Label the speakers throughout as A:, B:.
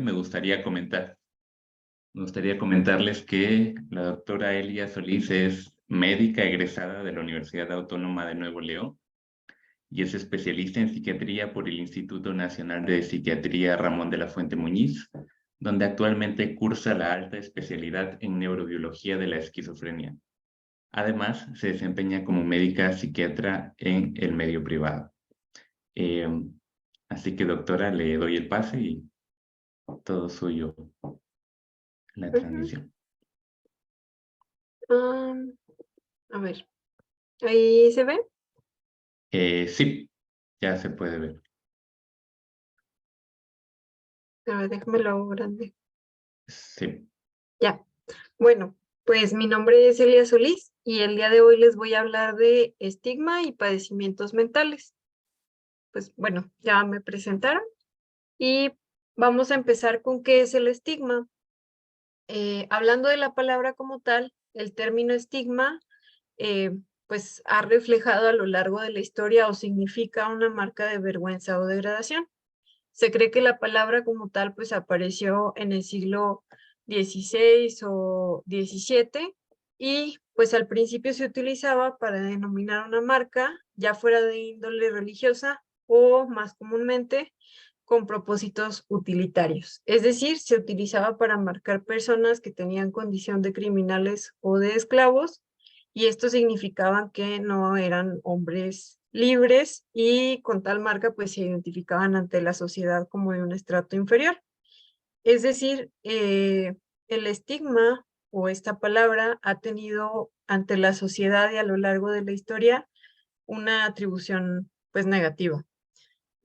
A: me gustaría comentar. Me gustaría comentarles que la doctora Elia Solís es médica egresada de la Universidad Autónoma de Nuevo León y es especialista en psiquiatría por el Instituto Nacional de Psiquiatría Ramón de la Fuente Muñiz, donde actualmente cursa la alta especialidad en neurobiología de la esquizofrenia. Además, se desempeña como médica psiquiatra en el medio privado. Eh, Así que, doctora, le doy el pase y todo suyo la
B: Ujú.
A: transmisión.
B: A ver, ¿ahí se ve?
A: Sí, ya se puede ver.
B: A ver, déjame lo hago grande.
A: Sí.
B: Ya. Bueno, pues mi nombre es Elia Solís y el día de hoy les voy a hablar de estigma y padecimientos mentales. Pues bueno, ya me presentaron y vamos a empezar con qué es el estigma. Hablando de la palabra como tal, el término estigma pues ha reflejado a lo largo de la historia o significa una marca de vergüenza o degradación. Se cree que la palabra como tal pues apareció en el siglo XVI o XVII y pues al principio se utilizaba para denominar una marca, ya fuera de índole religiosa o más comúnmente con propósitos utilitarios. Es decir, se utilizaba para marcar personas que tenían condición de criminales o de esclavos y esto significaba que no eran hombres libres y con tal marca pues se identificaban ante la sociedad como de un estrato inferior. Es decir, el estigma o esta palabra ha tenido ante la sociedad y a lo largo de la historia una atribución pues negativa,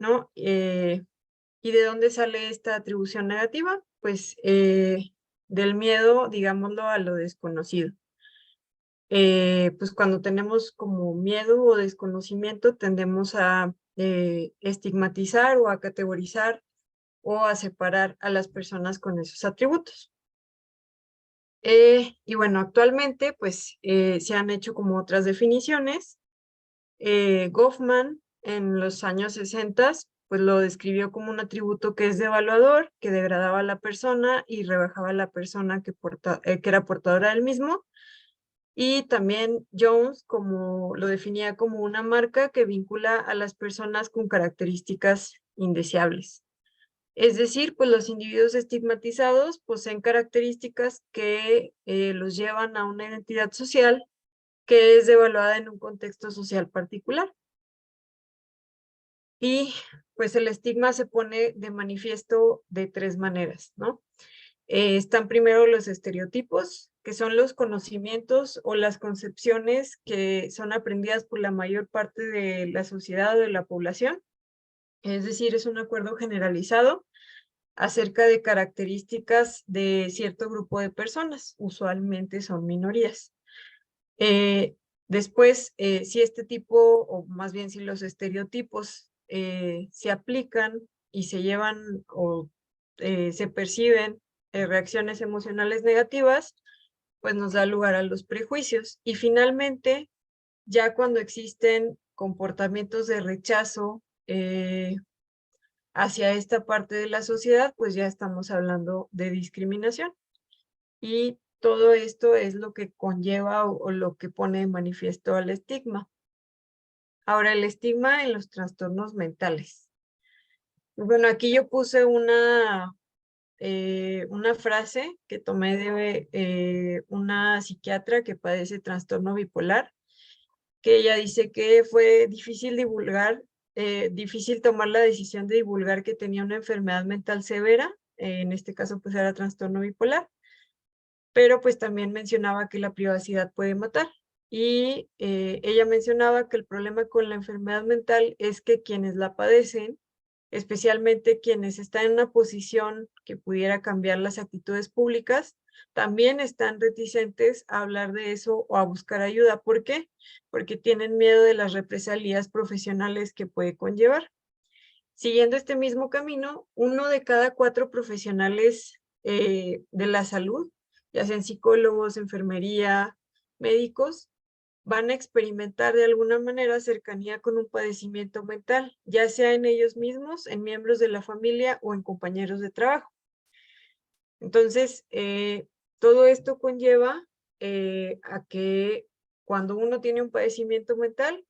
B: ¿no? ¿Y de dónde sale esta atribución negativa? Pues del miedo, digámoslo, a lo desconocido. Pues cuando tenemos como miedo o desconocimiento tendemos a estigmatizar o a categorizar o a separar a las personas con esos atributos. Y bueno, actualmente pues se han hecho como otras definiciones. Goffman en los años 60 pues lo describió como un atributo que es devaluador, que degradaba a la persona y rebajaba a la persona que era portadora del mismo. Y también Jones lo definía como una marca que vincula a las personas con características indeseables. Es decir, pues los individuos estigmatizados poseen características que los llevan a una identidad social que es devaluada en un contexto social particular. Y pues el estigma se pone de manifiesto de tres maneras, ¿no? Están primero los estereotipos, que son los conocimientos o las concepciones que son aprendidas por la mayor parte de la sociedad o de la población. Es decir, es un acuerdo generalizado acerca de características de cierto grupo de personas, usualmente son minorías. Después, si este tipo, o más bien si los estereotipos se aplican y se llevan o se perciben reacciones emocionales negativas, pues nos da lugar a los prejuicios. Y finalmente, ya cuando existen comportamientos de rechazo hacia esta parte de la sociedad, pues ya estamos hablando de discriminación. Y todo esto es lo que conlleva o lo que pone de manifiesto al estigma. Ahora, el estigma en los trastornos mentales. Bueno, aquí yo puse una frase que tomé de una psiquiatra que padece trastorno bipolar, que ella dice que fue difícil difícil tomar la decisión de divulgar que tenía una enfermedad mental severa, en este caso pues era trastorno bipolar, pero pues también mencionaba que la privacidad puede matar. Y ella mencionaba que el problema con la enfermedad mental es que quienes la padecen, especialmente quienes están en una posición que pudiera cambiar las actitudes públicas, también están reticentes a hablar de eso o a buscar ayuda. ¿Por qué? Porque tienen miedo de las represalias profesionales que puede conllevar. Siguiendo este mismo camino, 1 de cada 4 profesionales de la salud, ya sean psicólogos, enfermería, médicos, van a experimentar de alguna manera cercanía con un padecimiento mental, ya sea en ellos mismos, en miembros de la familia o en compañeros de trabajo. Entonces, todo esto conlleva a que cuando uno tiene un padecimiento mental,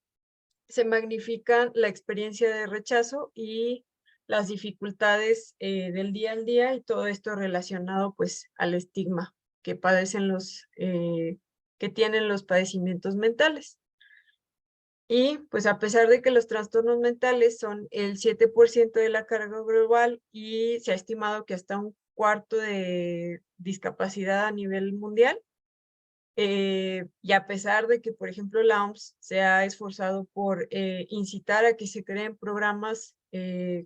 B: se magnifican la experiencia de rechazo y las dificultades del día al día, y todo esto relacionado pues al estigma que padecen que tienen los padecimientos mentales. Y pues a pesar de que los trastornos mentales son el 7% de la carga global y se ha estimado que hasta un cuarto de discapacidad a nivel mundial, y a pesar de que, por ejemplo, la OMS se ha esforzado por incitar a que se creen programas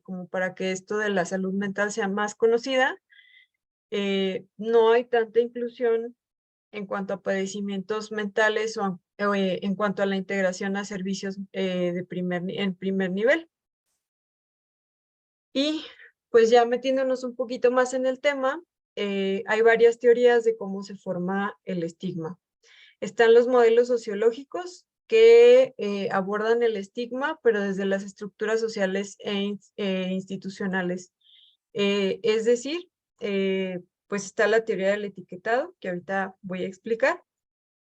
B: como para que esto de la salud mental sea más conocida, no hay tanta inclusión en cuanto a padecimientos mentales o en cuanto a la integración a servicios en primer nivel. Y pues ya metiéndonos un poquito más en el tema, hay varias teorías de cómo se forma el estigma. Están los modelos sociológicos que abordan el estigma, pero desde las estructuras sociales e institucionales. Es decir, pues está la teoría del etiquetado, que ahorita voy a explicar,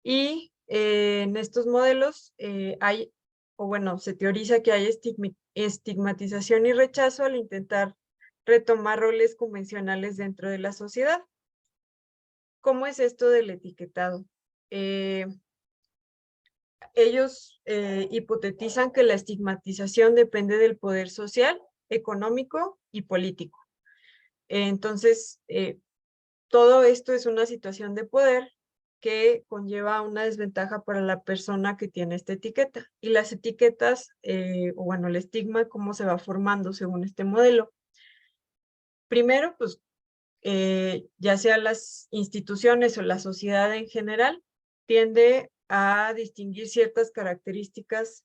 B: y en estos modelos se teoriza que hay estigmatización y rechazo al intentar retomar roles convencionales dentro de la sociedad. ¿Cómo es esto del etiquetado? Ellos hipotetizan que la estigmatización depende del poder social, económico y político. Entonces, todo esto es una situación de poder que conlleva una desventaja para la persona que tiene esta etiqueta. Y las etiquetas, el estigma, cómo se va formando según este modelo. Primero, pues, ya sea las instituciones o la sociedad en general, tiende a distinguir ciertas características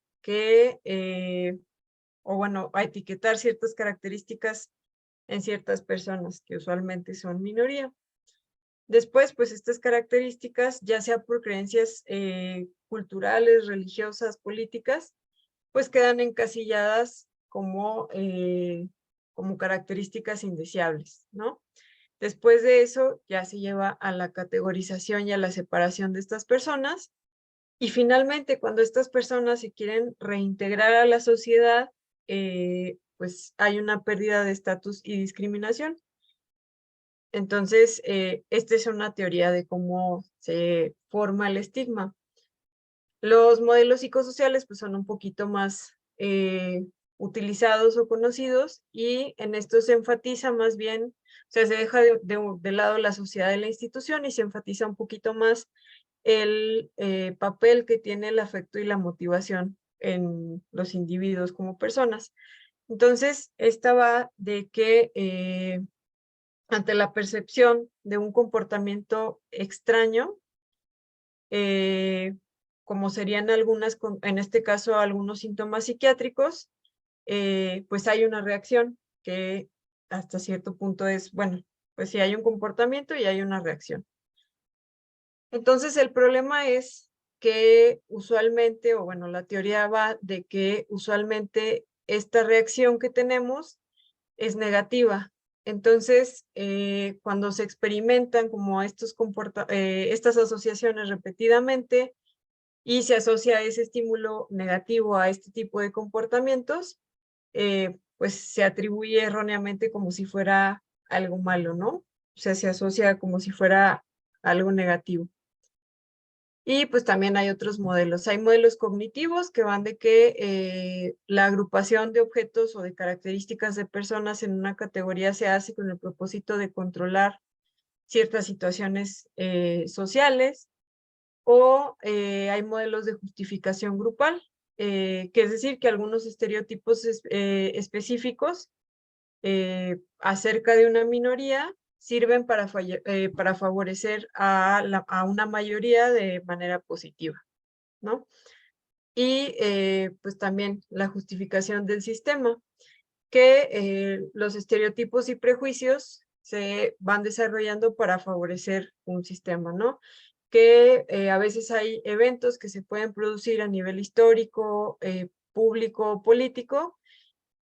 B: a etiquetar ciertas características en ciertas personas que usualmente son minoría. Después, pues estas características, ya sea por creencias culturales, religiosas, políticas, pues quedan encasilladas como características indeseables, ¿no? Después de eso, ya se lleva a la categorización y a la separación de estas personas. Y finalmente, cuando estas personas se quieren reintegrar a la sociedad, pues hay una pérdida de estatus y discriminación. Entonces, esta es una teoría de cómo se forma el estigma. Los modelos psicosociales pues, son un poquito más utilizados o conocidos, y en esto se enfatiza más bien, o sea, se deja de lado la sociedad de la institución y se enfatiza un poquito más el papel que tiene el afecto y la motivación en los individuos como personas. Entonces, esta va de que ante la percepción de un comportamiento extraño, como serían en este caso, algunos síntomas psiquiátricos, pues hay una reacción que hasta cierto punto es, bueno, pues sí hay un comportamiento y hay una reacción. Entonces, el problema es que usualmente, la teoría va de que usualmente esta reacción que tenemos es negativa. Entonces, cuando se experimentan como estas asociaciones repetidamente y se asocia ese estímulo negativo a este tipo de comportamientos, pues se atribuye erróneamente como si fuera algo malo, ¿no? O sea, se asocia como si fuera algo negativo. Y pues también hay otros modelos. Hay modelos cognitivos que van de que la agrupación de objetos o de características de personas en una categoría se hace con el propósito de controlar ciertas situaciones sociales, o hay modelos de justificación grupal, que es decir, que algunos estereotipos específicos acerca de una minoría sirven para favorecer a una mayoría de manera positiva, ¿no? Y pues también la justificación del sistema, que los estereotipos y prejuicios se van desarrollando para favorecer un sistema, ¿no? Que a veces hay eventos que se pueden producir a nivel histórico, público, político,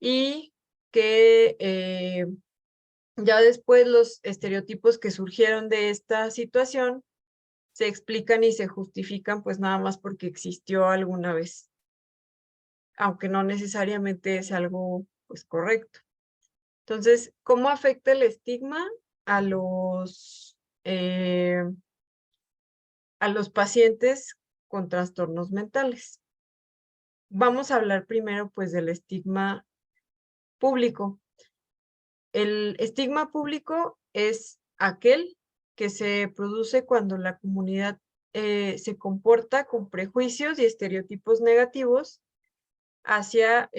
B: y que Ya después los estereotipos que surgieron de esta situación se explican y se justifican pues nada más porque existió alguna vez, aunque no necesariamente es algo pues correcto. Entonces, ¿cómo afecta el estigma a los pacientes con trastornos mentales? Vamos a hablar primero pues del estigma público. El estigma público es aquel que se produce cuando la comunidad se comporta con prejuicios y estereotipos negativos hacia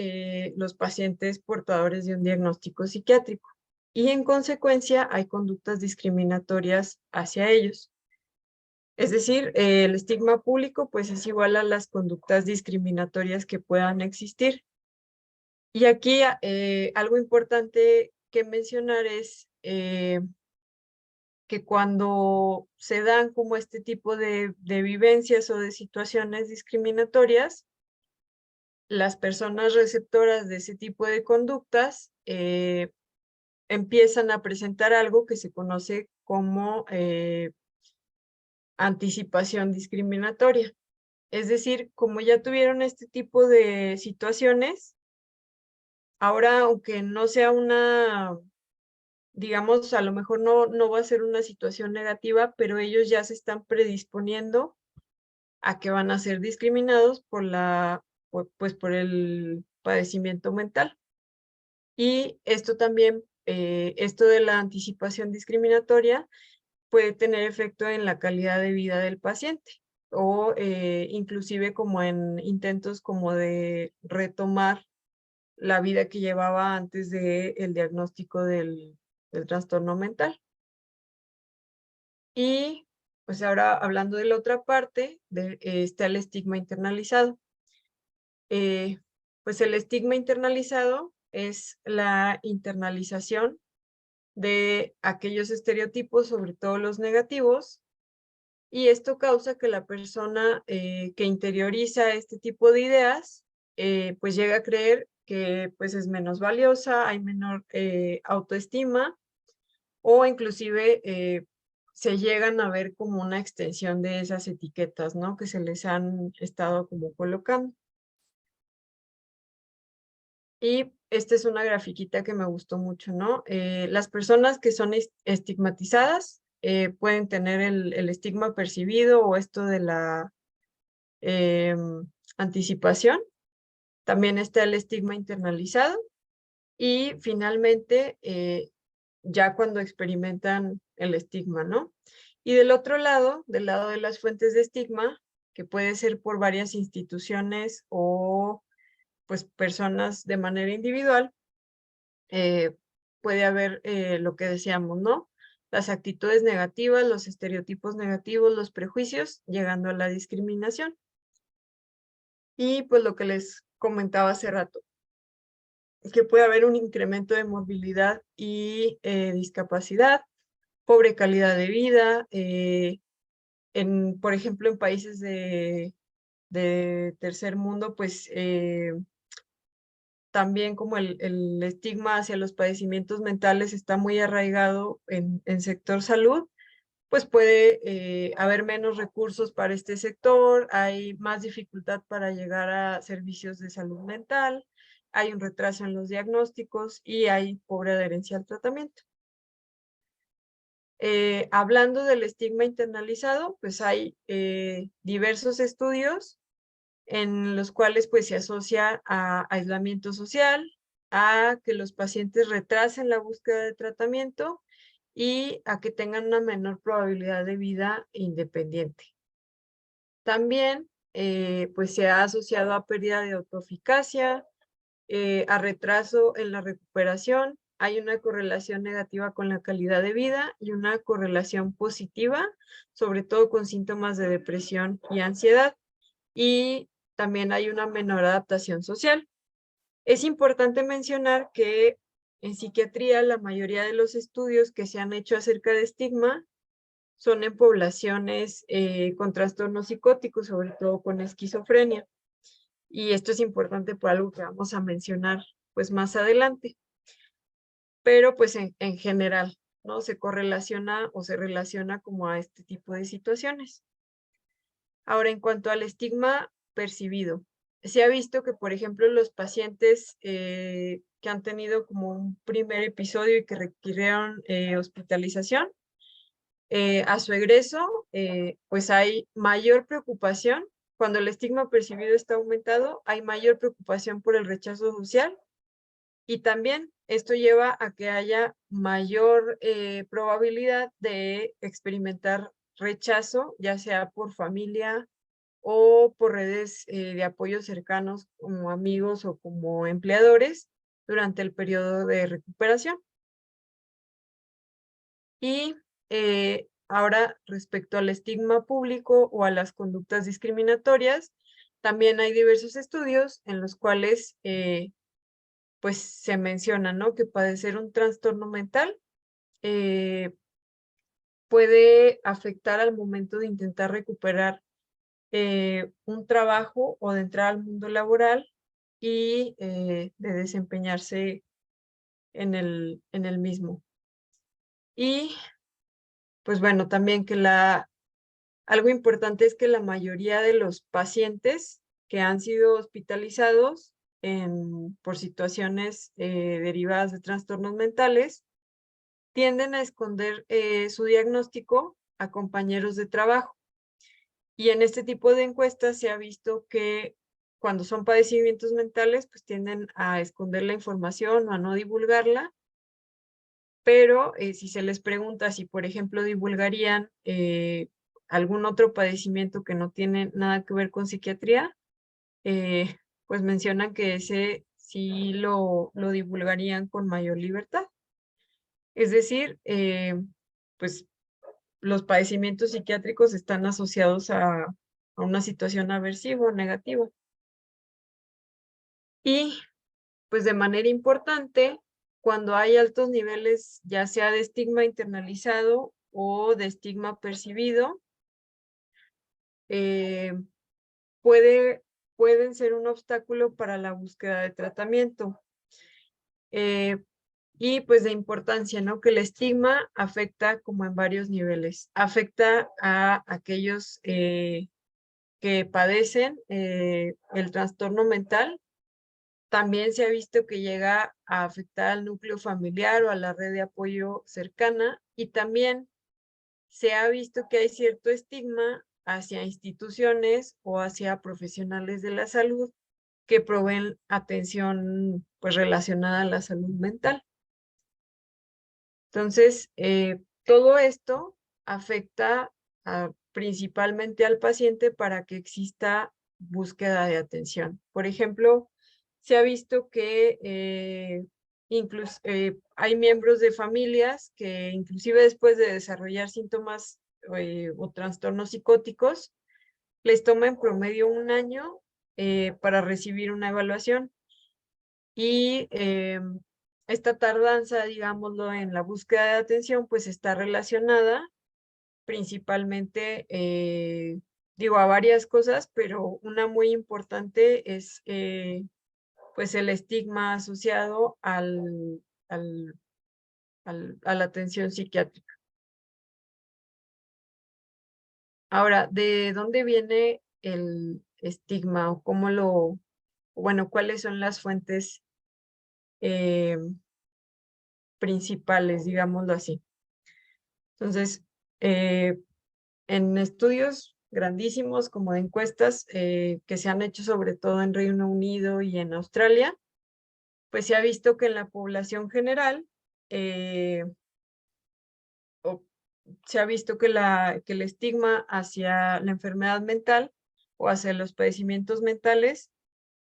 B: los pacientes portadores de un diagnóstico psiquiátrico. Y en consecuencia hay conductas discriminatorias hacia ellos. Es decir, el estigma público pues es igual a las conductas discriminatorias que puedan existir. Y aquí algo importante que mencionar es que cuando se dan como este tipo de vivencias o de situaciones discriminatorias, las personas receptoras de ese tipo de conductas empiezan a presentar algo que se conoce como anticipación discriminatoria. Es decir, como ya tuvieron este tipo de situaciones, ahora aunque no sea una, digamos, a lo mejor no va a ser una situación negativa, pero ellos ya se están predisponiendo a que van a ser discriminados pues por el padecimiento mental. Y esto también, esto de la anticipación discriminatoria puede tener efecto en la calidad de vida del paciente o inclusive como en intentos como de retomar la vida que llevaba antes del diagnóstico del trastorno mental. Y pues ahora hablando de la otra parte, está el estigma internalizado. Pues el estigma internalizado es la internalización de aquellos estereotipos, sobre todo los negativos, y esto causa que la persona que interioriza este tipo de ideas, pues llega a creer que pues es menos valiosa, hay menor autoestima, o inclusive se llegan a ver como una extensión de esas etiquetas, ¿no? Que se les han estado como colocando. Y esta es una grafiquita que me gustó mucho, ¿no? Las personas que son estigmatizadas pueden tener el estigma percibido o esto de la anticipación. También está el estigma internalizado. Y finalmente, ya cuando experimentan el estigma, ¿no? Y del otro lado, del lado de las fuentes de estigma, que puede ser por varias instituciones o pues personas de manera individual, puede haber lo que decíamos, ¿no? Las actitudes negativas, los estereotipos negativos, los prejuicios, llegando a la discriminación. Y pues lo que les comentaba hace rato, que puede haber un incremento de movilidad y discapacidad, pobre calidad de vida, por ejemplo, en países de tercer mundo, pues también como el estigma hacia los padecimientos mentales está muy arraigado en sector salud, pues puede haber menos recursos para este sector, hay más dificultad para llegar a servicios de salud mental, hay un retraso en los diagnósticos y hay pobre adherencia al tratamiento. Hablando del estigma internalizado, pues hay diversos estudios en los cuales pues se asocia a aislamiento social, a que los pacientes retrasen la búsqueda de tratamiento y a que tengan una menor probabilidad de vida independiente. También pues se ha asociado a pérdida de autoeficacia, a retraso en la recuperación, hay una correlación negativa con la calidad de vida y una correlación positiva, sobre todo con síntomas de depresión y ansiedad. Y también hay una menor adaptación social. Es importante mencionar que en psiquiatría la mayoría de los estudios que se han hecho acerca de estigma son en poblaciones con trastornos psicóticos, sobre todo con esquizofrenia. Y esto es importante por algo que vamos a mencionar pues más adelante. pero pues en general, ¿no? Se correlaciona o se relaciona como a este tipo de situaciones. Ahora, en cuanto al estigma percibido, se ha visto que, por ejemplo, los pacientes que han tenido como un primer episodio y que requirieron hospitalización, a su egreso, pues hay mayor preocupación. Cuando el estigma percibido está aumentado, hay mayor preocupación por el rechazo social y también esto lleva a que haya mayor probabilidad de experimentar rechazo, ya sea por familia o por redes de apoyo cercanos como amigos o como empleadores durante el periodo de recuperación. Y ahora, respecto al estigma público o a las conductas discriminatorias, también hay diversos estudios en los cuales pues se menciona, ¿no? Que padecer un trastorno mental puede afectar al momento de intentar recuperar un trabajo o de entrar al mundo laboral y de desempeñarse en el mismo. Y pues bueno, también que algo importante es que la mayoría de los pacientes que han sido hospitalizados por situaciones derivadas de trastornos mentales tienden a esconder su diagnóstico a compañeros de trabajo. Y en este tipo de encuestas se ha visto que cuando son padecimientos mentales, pues tienden a esconder la información o a no divulgarla, pero si se les pregunta si, por ejemplo, divulgarían algún otro padecimiento que no tiene nada que ver con psiquiatría, pues mencionan que ese sí lo divulgarían con mayor libertad. Es decir, pues los padecimientos psiquiátricos están asociados a una situación aversiva o negativa. Y pues de manera importante, cuando hay altos niveles, ya sea de estigma internalizado o de estigma percibido, pueden ser un obstáculo para la búsqueda de tratamiento. Y pues de importancia, ¿no? Que el estigma afecta como en varios niveles. Afecta a aquellos que padecen el trastorno mental. También se ha visto que llega a afectar al núcleo familiar o a la red de apoyo cercana y también se ha visto que hay cierto estigma hacia instituciones o hacia profesionales de la salud que proveen atención pues relacionada a la salud mental. Entonces, todo esto afecta principalmente al paciente para que exista búsqueda de atención. Por ejemplo, se ha visto que incluso hay miembros de familias que inclusive después de desarrollar síntomas o trastornos psicóticos, les toma en promedio un año para recibir una evaluación. Y esta tardanza, digámoslo, en la búsqueda de atención, pues está relacionada principalmente, digo, a varias cosas, pero una muy importante es pues el estigma asociado a la atención psiquiátrica. Ahora, ¿de dónde viene el estigma o bueno, cuáles son las fuentes principales, digámoslo así? Entonces, en estudios grandísimos como de encuestas que se han hecho sobre todo en Reino Unido y en Australia, pues se ha visto que en la población general se ha visto que el estigma hacia la enfermedad mental o hacia los padecimientos mentales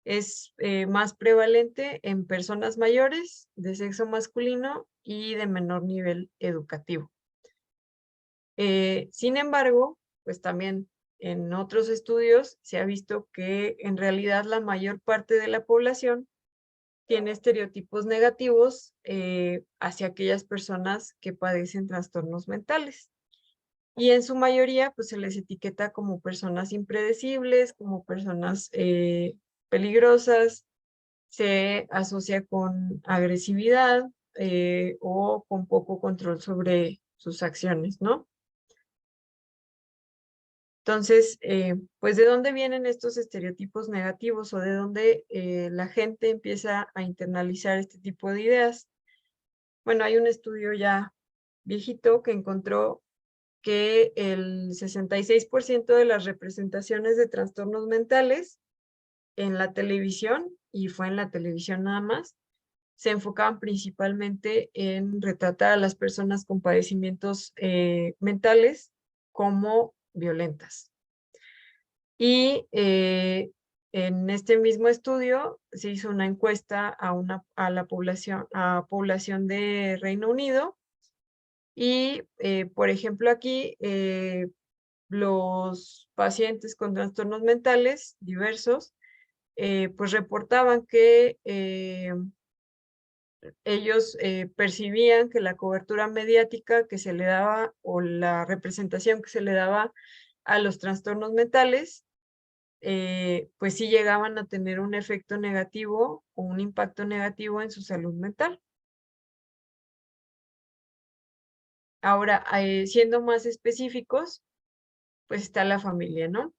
B: es más prevalente en personas mayores de sexo masculino y de menor nivel educativo. Sin embargo, pues también en otros estudios se ha visto que en realidad la mayor parte de la población tiene estereotipos negativos hacia aquellas personas que padecen trastornos mentales. Y en su mayoría, pues se les etiqueta como personas impredecibles, como personas peligrosas, se asocia con agresividad, o con poco control sobre sus acciones, ¿no? Entonces, pues, ¿de dónde vienen estos estereotipos negativos o de dónde la gente empieza a internalizar este tipo de ideas? Bueno, hay un estudio ya viejito que encontró que el 66% de las representaciones de trastornos mentales en la televisión, y fue en la televisión nada más, se enfocaban principalmente en retratar a las personas con padecimientos mentales como violentas. Y en este mismo estudio se hizo una encuesta a la población de Reino Unido y, por ejemplo, aquí los pacientes con trastornos mentales diversos pues reportaban que ellos percibían que la cobertura mediática que se le daba o la representación que se le daba a los trastornos mentales pues sí llegaban a tener un efecto negativo o un impacto negativo en su salud mental. Ahora, siendo más específicos, pues está la familia, ¿no?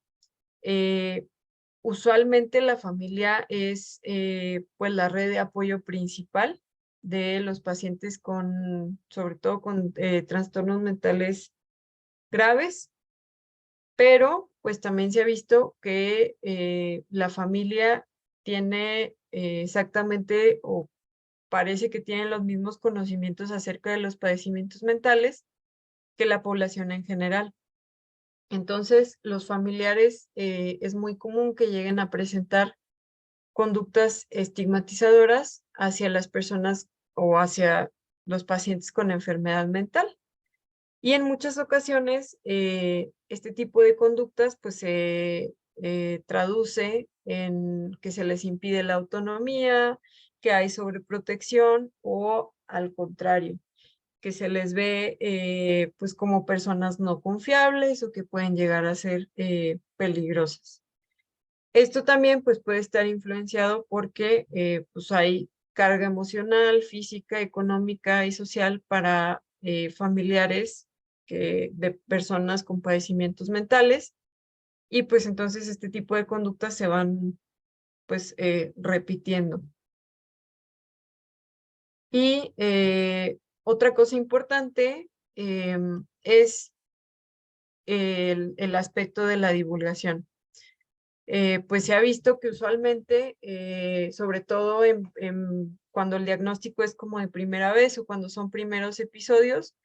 B: Usualmente la familia es pues la red de apoyo principal de los pacientes sobre todo con trastornos mentales graves, pero pues también se ha visto que la familia tiene exactamente o parece que tienen los mismos conocimientos acerca de los padecimientos mentales que la población en general. Entonces, los familiares es muy común que lleguen a presentar conductas estigmatizadoras hacia las personas o hacia los pacientes con enfermedad mental. Y en muchas ocasiones, este tipo de conductas pues se traduce en que se les impide la autonomía, que hay sobreprotección o al contrario, que se les ve pues como personas no confiables o que pueden llegar a ser peligrosas. Esto también pues puede estar influenciado porque pues hay carga emocional, física, económica y social para familiares de personas con padecimientos mentales y pues entonces este tipo de conductas se van pues repitiendo. Y otra cosa importante es el aspecto de la divulgación. Pues se ha visto que usualmente, sobre todo cuando el diagnóstico es como de primera vez o cuando son primeros episodios,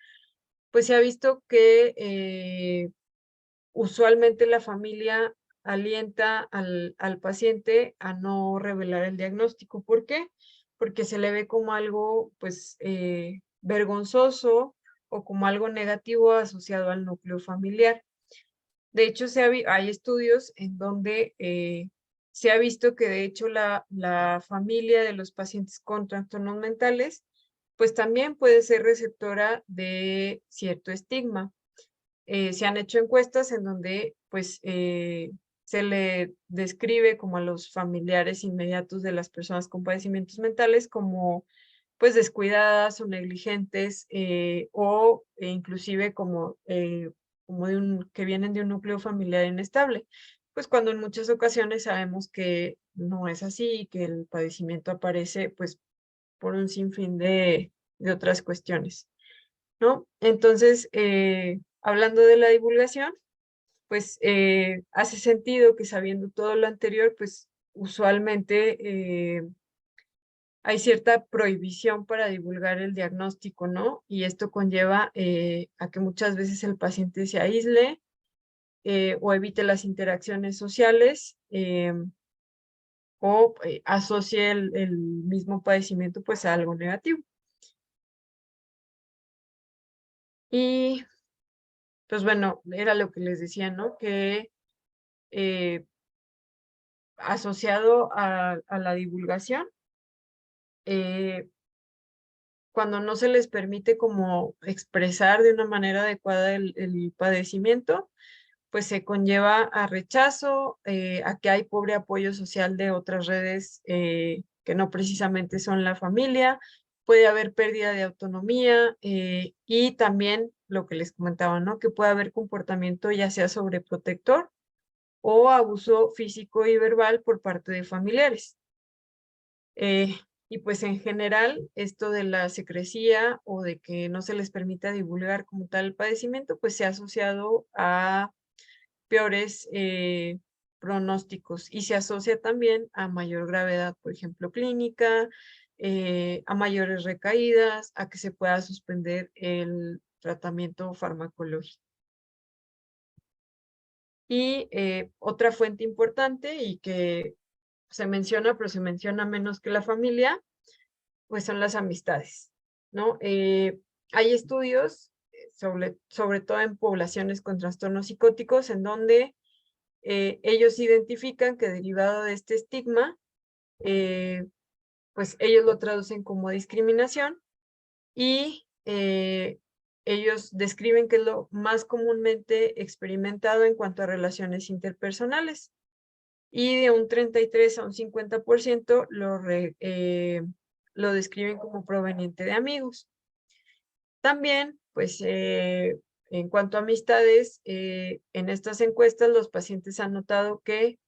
B: pues se ha visto que usualmente la familia alienta al paciente a no revelar el diagnóstico. ¿Por qué? Porque se le ve como algo, pues, vergonzoso o como algo negativo asociado al núcleo familiar. De hecho, hay estudios en donde se ha visto que de hecho la familia de los pacientes con trastornos mentales, pues también puede ser receptora de cierto estigma. Se han hecho encuestas en donde pues se le describe como a los familiares inmediatos de las personas con padecimientos mentales como pues descuidadas o negligentes o inclusive como, como que vienen de un núcleo familiar inestable. Pues cuando en muchas ocasiones sabemos que no es así y que el padecimiento aparece pues por un sinfín de otras cuestiones, ¿no? Entonces, hablando de la divulgación, pues hace sentido que sabiendo todo lo anterior, pues usualmente hay cierta prohibición para divulgar el diagnóstico, ¿no? Y esto conlleva a que muchas veces el paciente se aísle o evite las interacciones sociales o asocie el mismo padecimiento pues a algo negativo. Y pues bueno, era lo que les decía, ¿no? Que eh, asociado a la divulgación, cuando no se les permite como expresar de una manera adecuada el padecimiento, pues se conlleva a rechazo, a que hay pobre apoyo social de otras redes que no precisamente son la familia puede haber pérdida de autonomía y también lo que les comentaba, ¿no? Que puede haber comportamiento ya sea sobreprotector o abuso físico y verbal por parte de familiares. Y pues en general, esto de la secrecía o de que no se les permita divulgar como tal el padecimiento, pues se ha asociado a peores pronósticos y se asocia también a mayor gravedad, por ejemplo, clínica, a mayores recaídas, a que se pueda suspender el tratamiento farmacológico. Y otra fuente importante y que se menciona, pero se menciona menos que la familia, pues son las amistades, ¿no? Hay estudios, sobre todo en poblaciones con trastornos psicóticos, en donde ellos identifican que derivado de este estigma, pues ellos lo traducen como discriminación y ellos describen que es lo más comúnmente experimentado en cuanto a relaciones interpersonales y de un 33 a un 50% lo describen como proveniente de amigos. También, pues, en cuanto a amistades, en estas encuestas los pacientes han notado que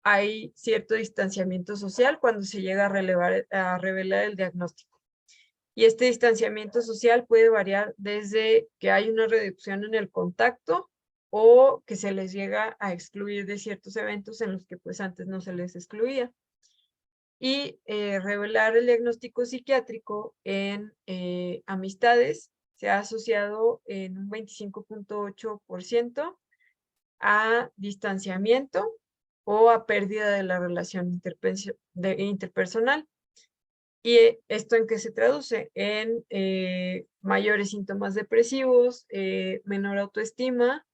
B: hay cierto distanciamiento social cuando se llega a revelar el diagnóstico. Y este distanciamiento social puede variar desde que hay una reducción en el contacto o que se les llega a excluir de ciertos eventos en los que pues antes no se les excluía. Y revelar el diagnóstico psiquiátrico en amistades se ha asociado en un 25.8% a distanciamiento o a pérdida de la relación interpersonal. ¿Y esto en qué se traduce? En mayores síntomas depresivos, menor autoestima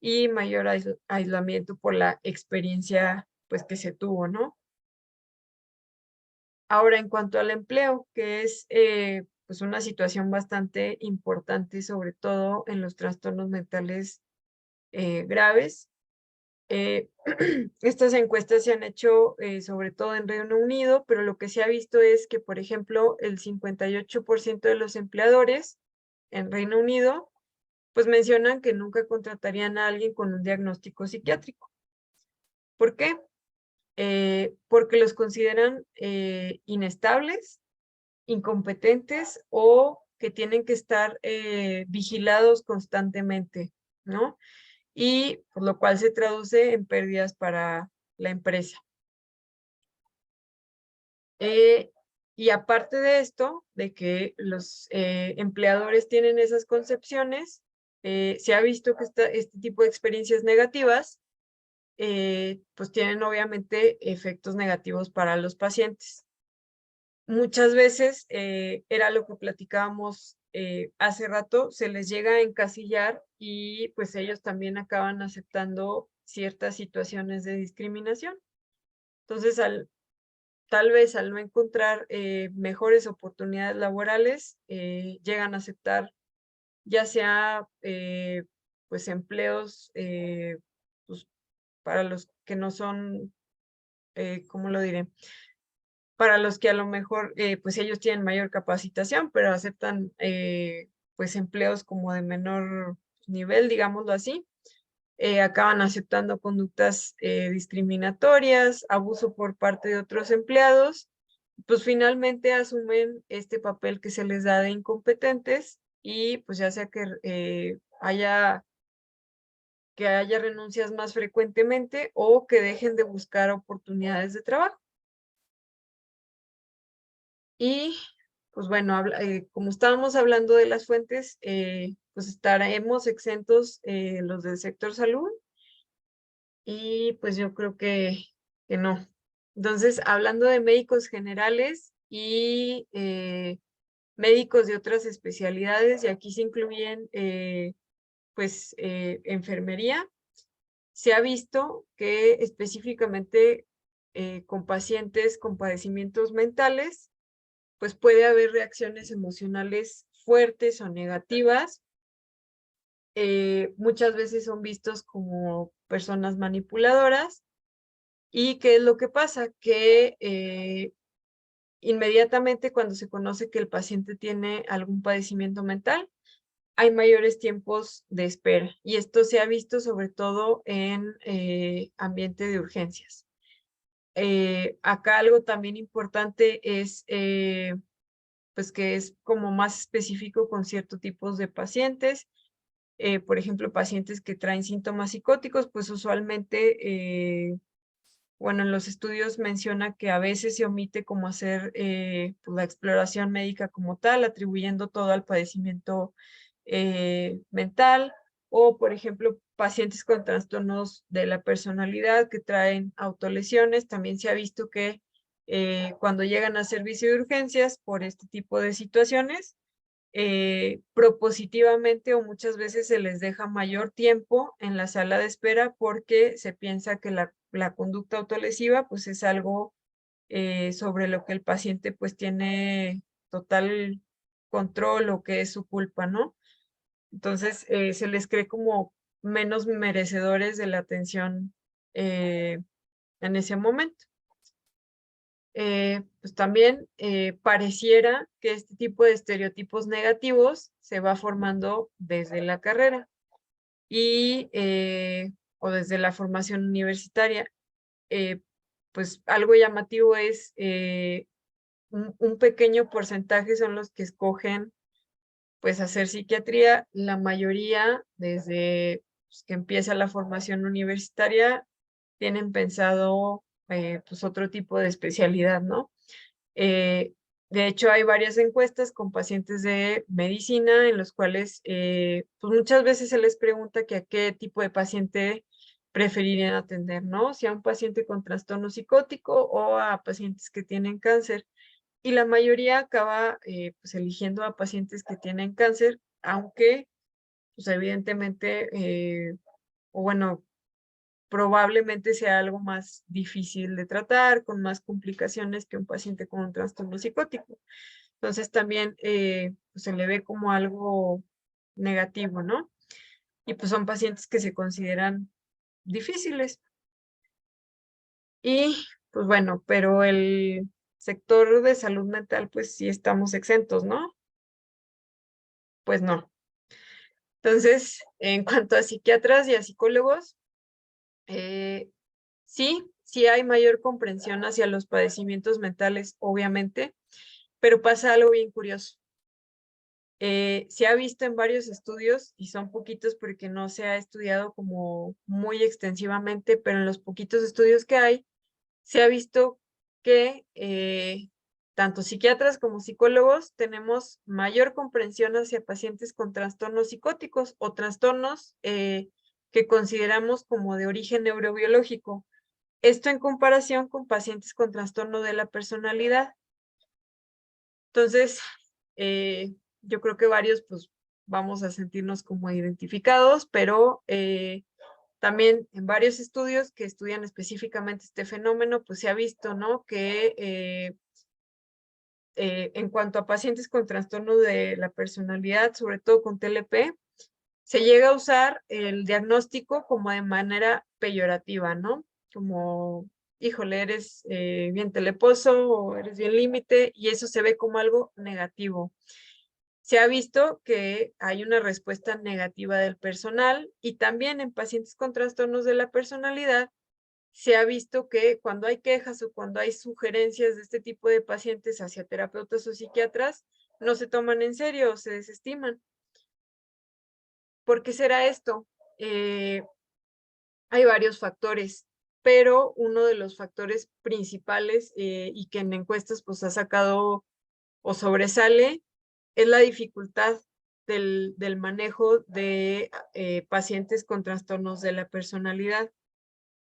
B: y mayor aislamiento por la experiencia pues, que se tuvo, ¿no? Ahora, en cuanto al empleo, que es pues una situación bastante importante, sobre todo en los trastornos mentales graves. Estas encuestas se han hecho sobre todo en Reino Unido, pero lo que se ha visto es que, por ejemplo, el 58% de los empleadores en Reino Unido, pues mencionan que nunca contratarían a alguien con un diagnóstico psiquiátrico. ¿Por qué? Porque los consideran inestables, incompetentes o que tienen que estar vigilados constantemente, ¿no? Y por lo cual se traduce en pérdidas para la empresa. Y aparte de esto, de que los empleadores tienen esas concepciones, se ha visto que este tipo de experiencias negativas pues tienen obviamente efectos negativos para los pacientes. Muchas veces, era lo que platicábamos hace rato, se les llega a encasillar y pues ellos también acaban aceptando ciertas situaciones de discriminación. Entonces, tal vez al no encontrar mejores oportunidades laborales, llegan a aceptar ya sea pues empleos pues, para los que no son, ¿cómo lo diré? Para los que a lo mejor pues ellos tienen mayor capacitación, pero aceptan pues empleos como de menor nivel, digámoslo así, acaban aceptando conductas discriminatorias, abuso por parte de otros empleados, pues finalmente asumen este papel que se les da de incompetentes y pues ya sea que haya renuncias más frecuentemente o que dejen de buscar oportunidades de trabajo. Y pues bueno, como estábamos hablando de las fuentes, pues estaremos exentos los del sector salud y pues yo creo que no. Entonces, hablando de médicos generales y médicos de otras especialidades, y aquí se incluyen pues enfermería, se ha visto que específicamente con pacientes con padecimientos mentales, pues puede haber reacciones emocionales fuertes o negativas. Muchas veces son vistos como personas manipuladoras. ¿Y qué es lo que pasa? Que inmediatamente cuando se conoce que el paciente tiene algún padecimiento mental, hay mayores tiempos de espera. Y esto se ha visto sobre todo en ambiente de urgencias. Acá algo también importante es pues que es como más específico con ciertos tipos de pacientes. Por ejemplo, pacientes que traen síntomas psicóticos, pues usualmente, bueno, en los estudios menciona que a veces se omite como hacer pues, la exploración médica como tal, atribuyendo todo al padecimiento mental, o por ejemplo, pacientes con trastornos de la personalidad que traen autolesiones, también se ha visto que cuando llegan a servicio de urgencias por este tipo de situaciones, propositivamente o muchas veces se les deja mayor tiempo en la sala de espera porque se piensa que la conducta autolesiva pues es algo sobre lo que el paciente pues tiene total control o que es su culpa, ¿no? Entonces se les cree como menos merecedores de la atención en ese momento. Pues también pareciera que este tipo de estereotipos negativos se va formando desde la carrera y o desde la formación universitaria. Pues algo llamativo es un pequeño porcentaje son los que escogen pues hacer psiquiatría. La mayoría desde pues, que empieza la formación universitaria tienen pensado pues otro tipo de especialidad, ¿no? Eh, de hecho, hay varias encuestas con pacientes de medicina en los cuales pues muchas veces se les pregunta que a qué tipo de paciente preferirían atender, ¿no? Si a un paciente con trastorno psicótico o a pacientes que tienen cáncer. Y la mayoría acaba pues eligiendo a pacientes que tienen cáncer, aunque pues evidentemente, o bueno, probablemente sea algo más difícil de tratar, con más complicaciones que un paciente con un trastorno psicótico. Entonces también pues, se le ve como algo negativo, ¿no? Y pues son pacientes que se consideran difíciles. Y pues bueno, pero el sector de salud mental, pues sí estamos exentos, ¿no? Pues no. Entonces, en cuanto a psiquiatras y a psicólogos, sí hay mayor comprensión hacia los padecimientos mentales, obviamente, pero pasa algo bien curioso. Se ha visto en varios estudios, y son poquitos porque no se ha estudiado como muy extensivamente, pero en los poquitos estudios que hay, se ha visto que tanto psiquiatras como psicólogos tenemos mayor comprensión hacia pacientes con trastornos psicóticos o trastornos que consideramos como de origen neurobiológico. Esto en comparación con pacientes con trastorno de la personalidad. Entonces, yo creo que varios pues vamos a sentirnos como identificados, pero también en varios estudios que estudian específicamente este fenómeno, pues se ha visto, ¿no? Que en cuanto a pacientes con trastorno de la personalidad, sobre todo con TLP, se llega a usar el diagnóstico como de manera peyorativa, ¿no? Como, híjole, eres bien teleposo o eres bien límite, y eso se ve como algo negativo. Se ha visto que hay una respuesta negativa del personal, y también en pacientes con trastornos de la personalidad se ha visto que cuando hay quejas o cuando hay sugerencias de este tipo de pacientes hacia terapeutas o psiquiatras, no se toman en serio o se desestiman. ¿Por qué será esto? Hay varios factores, pero uno de los factores principales y que en encuestas pues ha sacado o sobresale es la dificultad del manejo de pacientes con trastornos de la personalidad.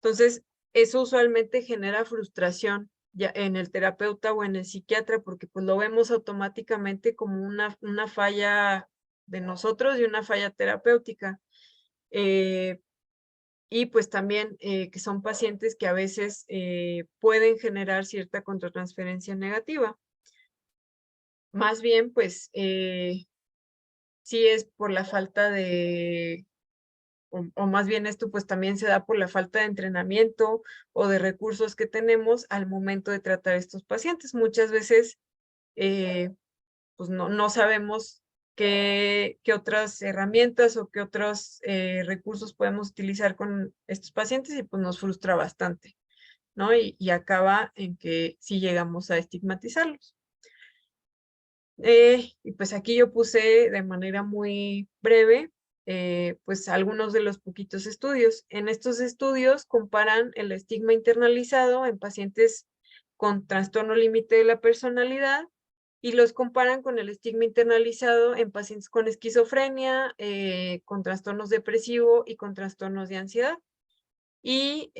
B: Entonces, eso usualmente genera frustración ya en el terapeuta o en el psiquiatra, porque pues lo vemos automáticamente como una falla de nosotros y una falla terapéutica. Y pues también que son pacientes que a veces pueden generar cierta contratransferencia negativa. Más bien, pues sí es por la falta o más bien esto pues también se da por la falta de entrenamiento o de recursos que tenemos al momento de tratar a estos pacientes. Muchas veces pues no sabemos qué otras herramientas o qué otros recursos podemos utilizar con estos pacientes y pues nos frustra bastante, ¿no? Y acaba en que sí llegamos a estigmatizarlos. Y pues aquí yo puse de manera muy breve pues algunos de los poquitos estudios. En estos estudios comparan el estigma internalizado en pacientes con trastorno límite de la personalidad y los comparan con el estigma internalizado en pacientes con esquizofrenia, con trastornos depresivos y con trastornos de ansiedad. Y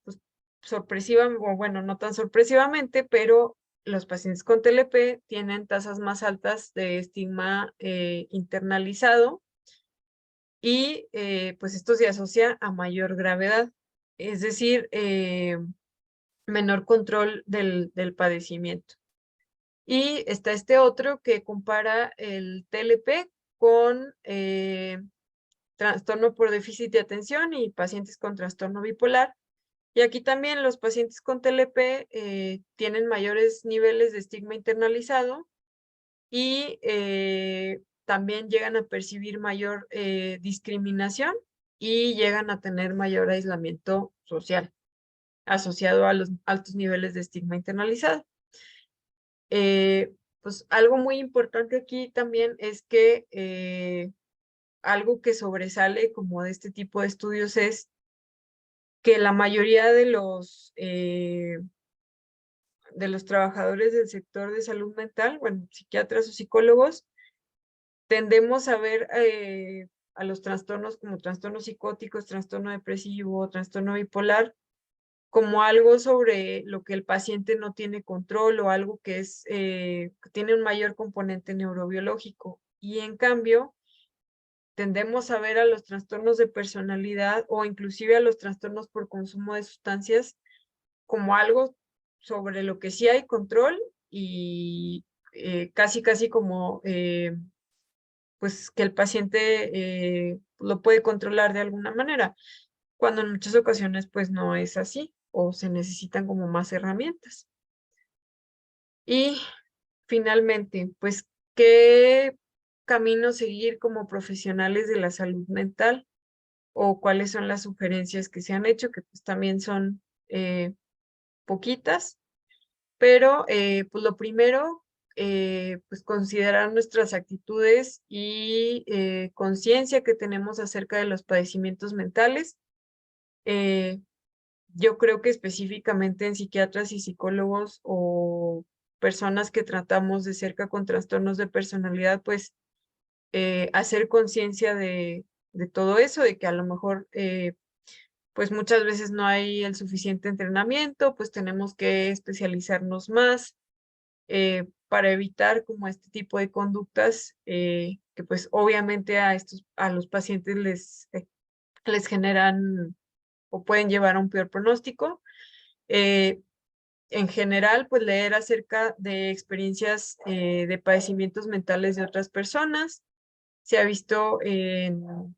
B: pues sorpresivamente, o bueno, no tan sorpresivamente, pero los pacientes con TLP tienen tasas más altas de estigma internalizado y pues esto se asocia a mayor gravedad, es decir, menor control del padecimiento. Y está este otro que compara el TLP con trastorno por déficit de atención y pacientes con trastorno bipolar. Y aquí también los pacientes con TLP tienen mayores niveles de estigma internalizado y también llegan a percibir mayor discriminación y llegan a tener mayor aislamiento social asociado a los altos niveles de estigma internalizado. Pues algo muy importante aquí también es que algo que sobresale como de este tipo de estudios es que la mayoría de los trabajadores del sector de salud mental, bueno, psiquiatras o psicólogos, tendemos a ver a los trastornos como trastornos psicóticos, trastorno depresivo, trastorno bipolar, como algo sobre lo que el paciente no tiene control o algo que que tiene un mayor componente neurobiológico. Y en cambio, tendemos a ver a los trastornos de personalidad o inclusive a los trastornos por consumo de sustancias como algo sobre lo que sí hay control y casi como pues que el paciente lo puede controlar de alguna manera, cuando en muchas ocasiones pues no es así o se necesitan como más herramientas. Y finalmente, pues, ¿qué camino seguir como profesionales de la salud mental? O cuáles son las sugerencias que se han hecho, que pues también son poquitas, pero pues lo primero, pues considerar nuestras actitudes y conciencia que tenemos acerca de los padecimientos mentales. Eh, yo creo que específicamente en psiquiatras y psicólogos o personas que tratamos de cerca con trastornos de personalidad, pues hacer conciencia de todo eso, de que a lo mejor pues muchas veces no hay el suficiente entrenamiento, pues tenemos que especializarnos más para evitar como este tipo de conductas que pues obviamente a los pacientes les generan o pueden llevar a un peor pronóstico. Eh, en general, pues leer acerca de experiencias de padecimientos mentales de otras personas. Se ha visto en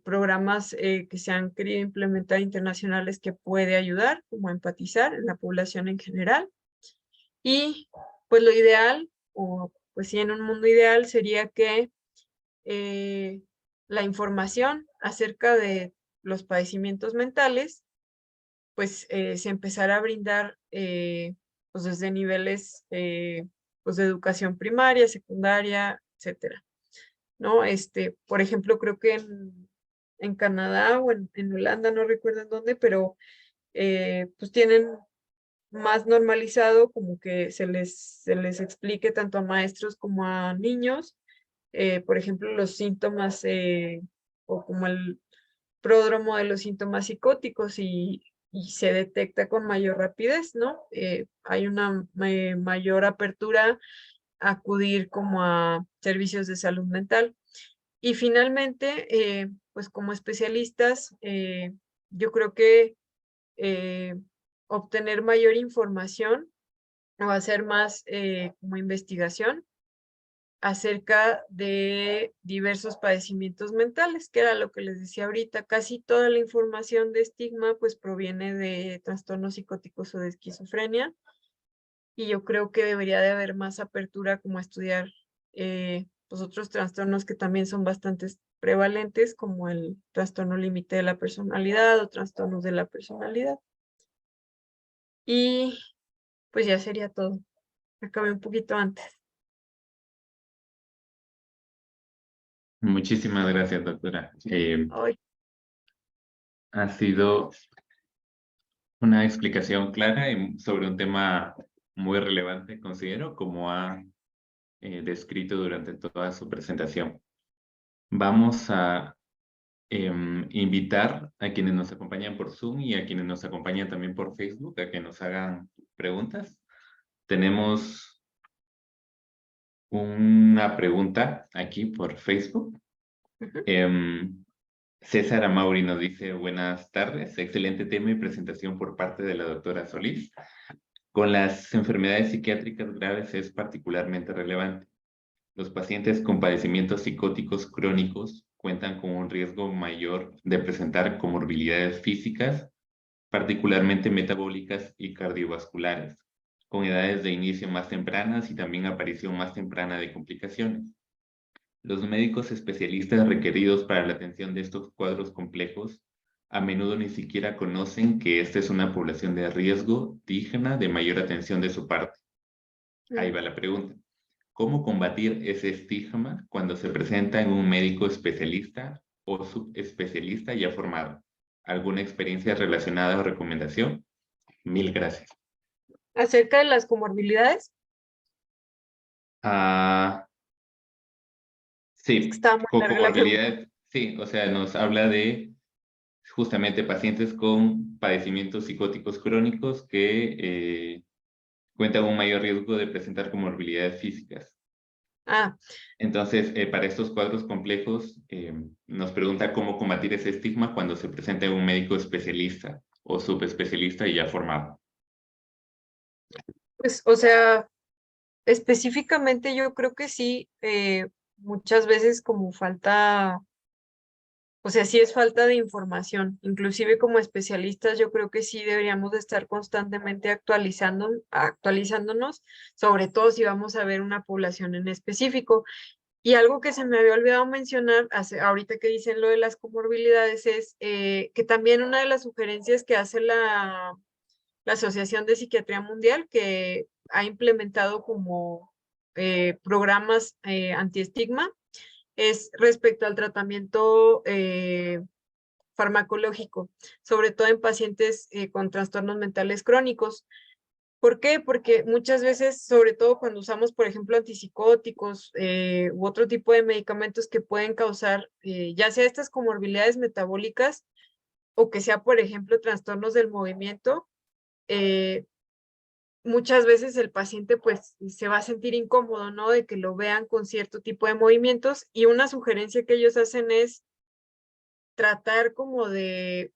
B: programas que se han querido implementar internacionales que puede ayudar, como a empatizar en la población en general. Y pues lo ideal, o pues sí, en un mundo ideal sería que la información acerca de los padecimientos mentales pues se empezara a brindar pues desde niveles pues de educación primaria, secundaria, etcétera, ¿no? Por ejemplo, creo que en Canadá o en Holanda, no recuerdo en dónde, pero pues tienen más normalizado como que se les explique tanto a maestros como a niños, por ejemplo, los síntomas o como el pródromo de los síntomas psicóticos y se detecta con mayor rapidez, ¿no? Hay una mayor apertura a acudir como a servicios de salud mental. Y finalmente, pues como especialistas, yo creo que eh, obtener mayor información o hacer más como investigación acerca de diversos padecimientos mentales, que era lo que les decía ahorita. Casi toda la información de estigma pues proviene de trastornos psicóticos o de esquizofrenia, y yo creo que debería de haber más apertura como a estudiar pues otros trastornos que también son bastante prevalentes, como el trastorno límite de la personalidad o trastornos de la personalidad. Y pues ya sería todo. Acabé un poquito antes.
A: Muchísimas gracias, doctora.
B: Ay,
A: Ha sido una explicación clara sobre un tema muy relevante, considero, como ha descrito durante toda su presentación. Vamos a invitar a quienes nos acompañan por Zoom y a quienes nos acompañan también por Facebook a que nos hagan preguntas. Tenemos una pregunta aquí por Facebook. César Amauri nos dice: buenas tardes, excelente tema y presentación por parte de la doctora Solís. Con las enfermedades psiquiátricas graves es particularmente relevante. Los pacientes con padecimientos psicóticos crónicos cuentan con un riesgo mayor de presentar comorbilidades físicas, particularmente metabólicas y cardiovasculares, con edades de inicio más tempranas y también aparición más temprana de complicaciones. Los médicos especialistas requeridos para la atención de estos cuadros complejos a menudo ni siquiera conocen que esta es una población de riesgo digna de mayor atención de su parte. Ahí va la pregunta. ¿Cómo combatir ese estigma cuando se presenta en un médico especialista o subespecialista ya formado? ¿Alguna experiencia relacionada o recomendación? Mil gracias.
B: acerca de las comorbilidades, es que
A: Sí,
B: estaba muy
A: con
B: larga la pregunta.
A: comorbilidades, sí, o sea, nos habla de justamente pacientes con padecimientos psicóticos crónicos que cuentan con un mayor riesgo de presentar comorbilidades físicas.
B: Ah,
A: Entonces, para estos cuadros complejos, nos pregunta cómo combatir ese estigma cuando se presenta en un médico especialista o subespecialista y ya formado.
B: pues, o sea, específicamente yo creo que sí, muchas veces como falta, o sea, sí es falta de información. Inclusive como especialistas, yo creo que sí deberíamos de estar constantemente actualizándonos, sobre todo si vamos a ver una población en específico. Y algo que se me había olvidado mencionar, ahorita que dicen lo de las comorbilidades, es que también una de las sugerencias que hace la Asociación de Psiquiatría Mundial, que ha implementado como programas antiestigma, es respecto al tratamiento farmacológico, sobre todo en pacientes con trastornos mentales crónicos. ¿Por qué? Porque muchas veces, sobre todo cuando usamos, por ejemplo, antipsicóticos u otro tipo de medicamentos que pueden causar ya sea estas comorbilidades metabólicas o que sea, por ejemplo, trastornos del movimiento, muchas veces el paciente pues se va a sentir incómodo, ¿no? De que lo vean con cierto tipo de movimientos, y una sugerencia que ellos hacen es tratar como de,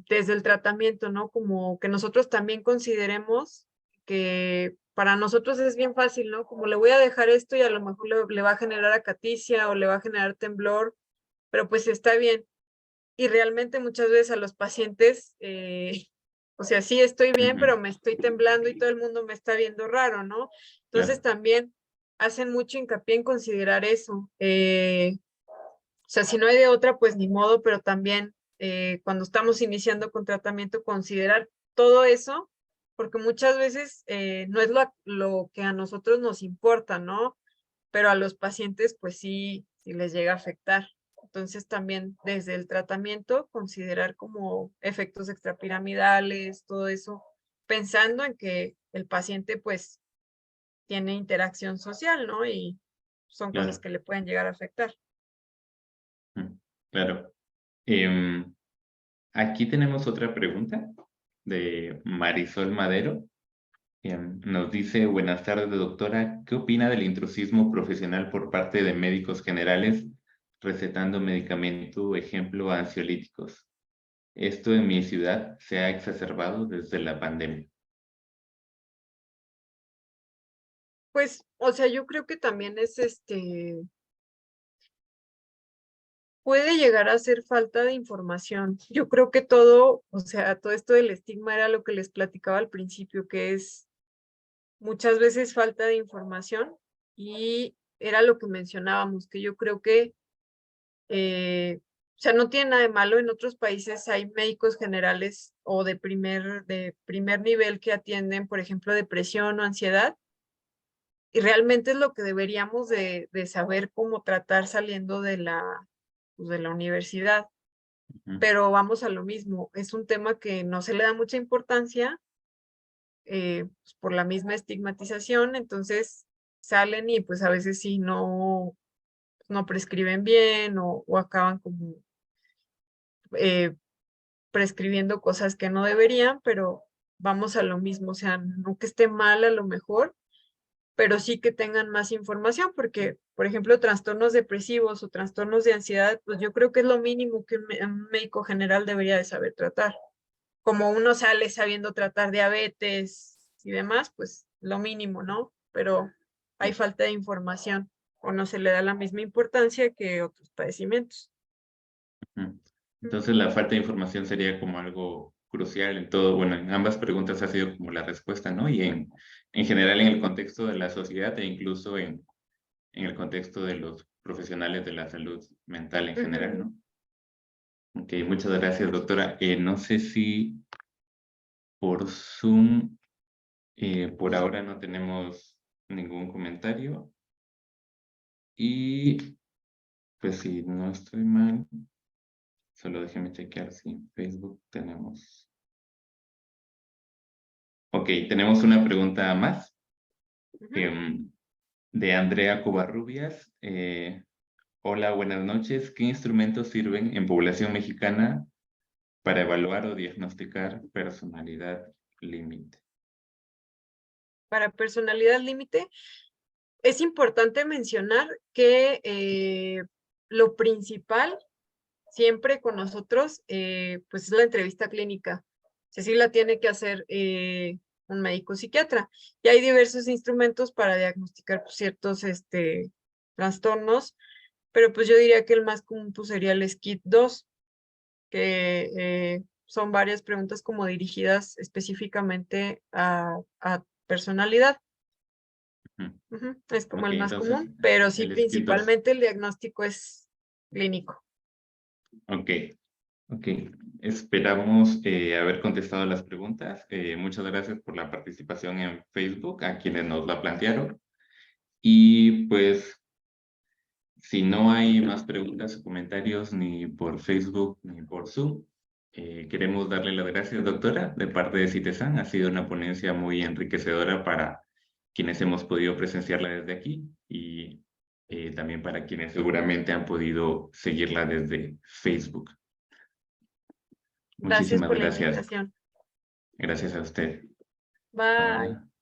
B: desde el tratamiento, ¿no? Como que nosotros también consideremos que para nosotros es bien fácil, ¿no? Como le voy a dejar esto y a lo mejor le va a generar acaticia o le va a generar temblor, pero pues está bien. Y realmente muchas veces a los pacientes, o sea, sí estoy bien, pero me estoy temblando y todo el mundo me está viendo raro, ¿no? Entonces
A: Claro,
B: también hacen mucho hincapié en considerar eso. O sea, si no hay de otra, pues ni modo, pero también cuando estamos iniciando con tratamiento, considerar todo eso, porque muchas veces no es lo que a nosotros nos importa, ¿no? Pero a los pacientes, pues sí, sí les llega a afectar. Entonces también desde el tratamiento, considerar como efectos extrapiramidales, todo eso, pensando en que el paciente pues tiene interacción social, ¿no? Y son cosas
A: claro,
B: que le pueden llegar a afectar.
A: claro. Em, Aquí tenemos otra pregunta de Marisol Madero. Nos dice: buenas tardes, doctora. ¿Qué opina del intrusismo profesional por parte de médicos generales recetando medicamento, ejemplo, ansiolíticos? Esto en mi ciudad se ha exacerbado desde la pandemia.
B: Pues, o sea, yo creo que también es puede llegar a ser falta de información. Yo creo que todo, o sea, todo esto del estigma era lo que les platicaba al principio, que es muchas veces falta de información y era lo que mencionábamos, que yo creo que, o sea, no tiene nada de malo. En otros países hay médicos generales o de primer nivel que atienden, por ejemplo, depresión o ansiedad, y realmente es lo que deberíamos de saber cómo tratar saliendo pues, de la universidad.
A: Ujú,
B: Pero vamos a lo mismo, es un tema que no se le da mucha importancia pues, por la misma estigmatización. Entonces salen y pues a veces sí no prescriben bien o acaban como eh, prescribiendo cosas que no deberían, pero vamos a lo mismo, o sea, no que esté mal a lo mejor, pero sí que tengan más información, porque, por ejemplo, trastornos depresivos o trastornos de ansiedad, pues yo creo que es lo mínimo que un médico general debería de saber tratar. Como uno sale sabiendo tratar diabetes y demás, pues lo mínimo, ¿no? Pero hay falta de información o no se le da la misma importancia que otros padecimientos.
A: ujú.
B: Ujú,
A: Entonces la falta de información sería como algo crucial en todo, bueno, en ambas preguntas ha sido como la respuesta, ¿no? Y en general en el contexto de la sociedad e incluso en el contexto de los profesionales de la salud mental en general,
B: ujú.
A: ¿no? Ok, muchas gracias, doctora. No sé si por Zoom, por ahora no tenemos ningún comentario. Y pues si no estoy mal, solo déjeme chequear si en Facebook tenemos. Ok, tenemos una pregunta más
B: Ujú.
A: em, de Andrea Covarrubias. Hola, buenas noches. ¿Qué instrumentos sirven en población mexicana para evaluar o diagnosticar personalidad límite?
B: Para personalidad límite, es importante mencionar que lo principal siempre con nosotros, pues es la entrevista clínica. O sea, sí la tiene que hacer un médico psiquiatra. Y hay diversos instrumentos para diagnosticar pues, ciertos trastornos, pero pues yo diría que el más común pues, sería el SKID-2, que son varias preguntas como dirigidas específicamente a personalidad.
A: Ujú.
B: Ujú, es como
A: Ok,
B: el más
A: entonces
B: común, pero sí
A: el skill 2.
B: principalmente el diagnóstico es clínico.
A: Ok, ok. Esperamos haber contestado las preguntas. Muchas gracias por la participación en Facebook, a quienes nos la plantearon. Y pues, si no hay más preguntas o comentarios ni por Facebook ni por Zoom, queremos darle las gracias, doctora, de parte de CITESAN. Ha sido una ponencia muy enriquecedora para quienes hemos podido presenciarla desde aquí y también para quienes seguramente han podido seguirla desde Facebook.
B: Gracias
A: Muchísimas
B: por la
A: gracias.
B: invitación.
A: Gracias a usted.
B: Bye.
A: Bye.